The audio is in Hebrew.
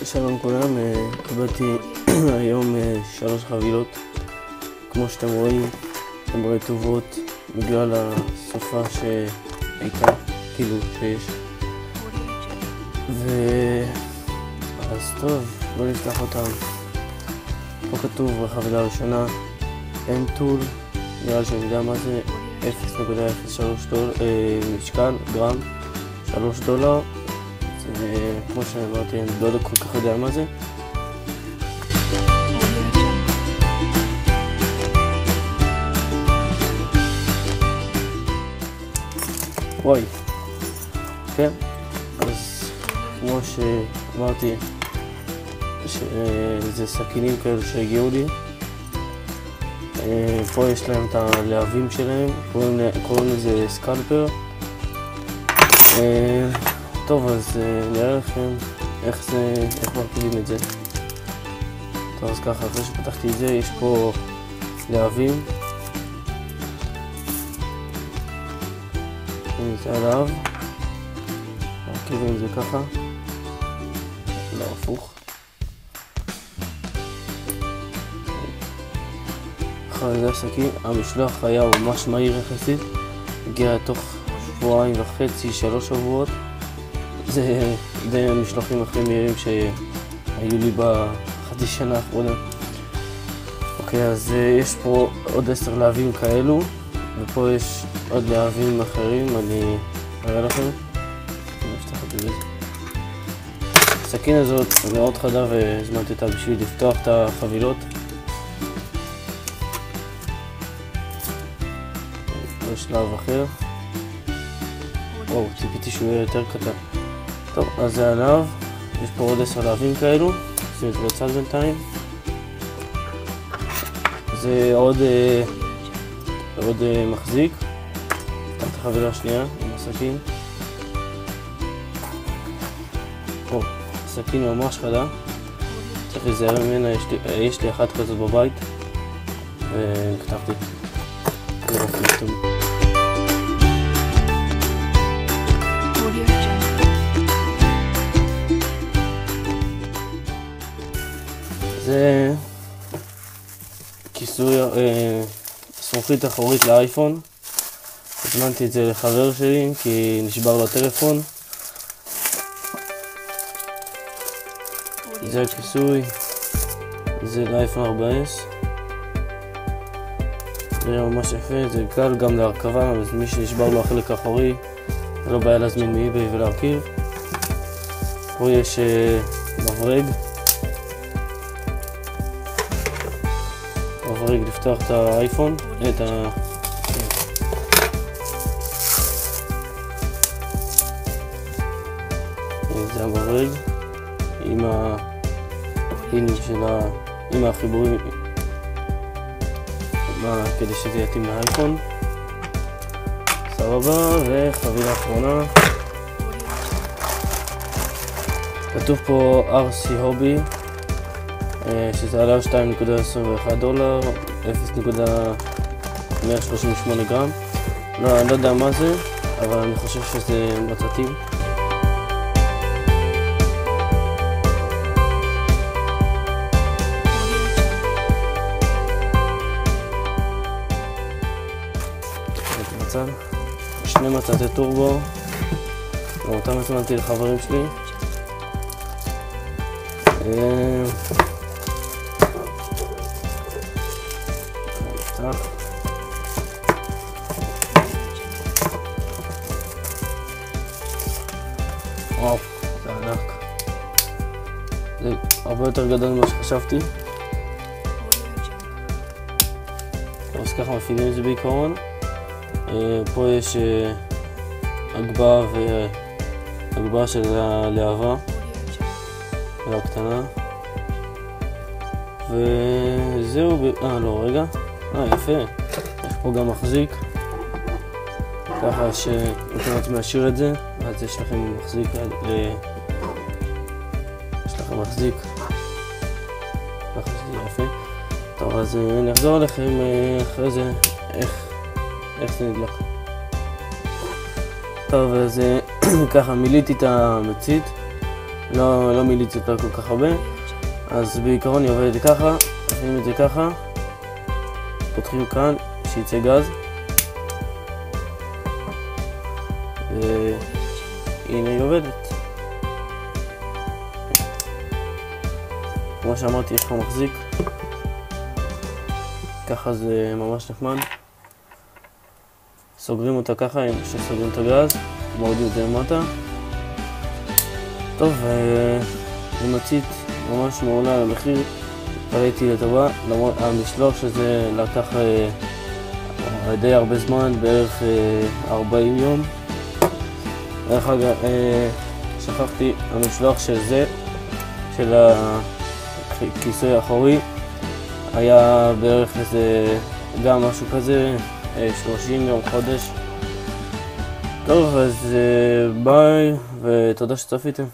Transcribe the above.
שלום כולם, קיבלתי היום 3 חבילות. כמו שאתם רואים, הן רטובות בגלל הסופה שהייתה, כאילו שיש. אז טוב, בואו נפתח אותם. פה כתוב בחבילה הראשונה M-Tool, נראה לי שאני יודע מה זה, 0.03 משקל, גרם, $3. כמו שאמרתי, אני לא כל כך יודע מה זה. וואי, כן, אז כמו שאמרתי, זה סכינים כאלה שהגיעו לי. פה יש להם את הלהבים שלהם, קוראים לזה סקלפר. טוב, אז נראה לכם איך מרכיבים את זה. טוב, אז ככה, אחרי שפתחתי את זה, יש פה להבים. נמצא עליו. מרכיבים את זה ככה. לא, הפוך. אחרי זה הסכין, המשלוח היה ממש מהיר יחסית. הגיע תוך 2.5-3 שבועות. זה די המשלוחים הכי מהירים שהיו לי בחצי שנה האחרונה. אוקיי, אז יש פה עוד 10 להבים כאלו, ופה יש עוד להבים אחרים, אני אראה לכם. אני אפתח את זה. הסכין הזאת מאוד חדה והזמנתי אותה בשביל לפתוח את החבילות. יש שלב אחר. וואו, ציפיתי שהוא יהיה יותר קטן. טוב, אז זה עליו, יש פה עוד 10 להבים כאלו, שים את זה בצד בינתיים. זה עוד מחזיק. נפתח את החבילה השנייה עם הסכין. הסכין ממש חדה, צריך להיזהר ממנה, יש לי אחת כזאת בבית וכתבתי. זה כיסוי זכוכית אחורית לאייפון. הזמנתי את זה לחבר שלי כי נשבר לו הטלפון. זה הכיסוי, זה לאייפון 4S. זה ממש יפה, זה קל גם להרכבה, אז מי שנשבר לו החלק האחורי זה לא בעיה להזמין מאיביי ולהרכיב. פה יש מברג לפתוח את האייפון, זה המברג עם החיבורים כדי שזה יתאים לאייפון. סבבה, וחבילה אחרונה כתוב פה RC Hobby, שזה עלה $2.21, 0.138 גרם. אני לא יודע מה זה, אבל אני חושב שזה מצתים. שני מצתי טורבו, גם אותם הזמנתי לחברים שלי. וואו, זה ענק. זה הרבה יותר גדול ממה שחשבתי. אז ככה מפעילים את זה בעיקרון. פה יש הגבהה של הלהבה הקטנה, וזהו. לא, רגע, יפה, יש פה גם מחזיק, ככה שאם אתם רוצים להשאיר את זה, אז יש לכם מחזיק, ככה שזה יפה. טוב, אז אני אחזור אליכם אחרי זה איך זה נדלק. טוב, אז ככה מילאתי את המצית, לא מילאתי אותה כל כך הרבה, אז בעיקרון היא עובדת ככה, עושים את זה ככה, פותחים כאן, שיצא גז, והנה היא עובדת. כמו שאמרתי, יש פה מחזיק, ככה זה ממש נחמד. סוגרים אותה ככה, שסוגרים את הגז, מורדים את זה למטה. טוב, ומצית ממש מעולה על המחיר, ראיתי לטובה, למרות המשלוח שזה לקח די הרבה זמן, בערך 40 יום. דרך אגב, שכחתי, המשלוח של זה, של הכיסוי האחורי, היה בערך איזה, גם משהו כזה, 30 יום, חודש. טוב, אז ביי, ותודה שצפיתם.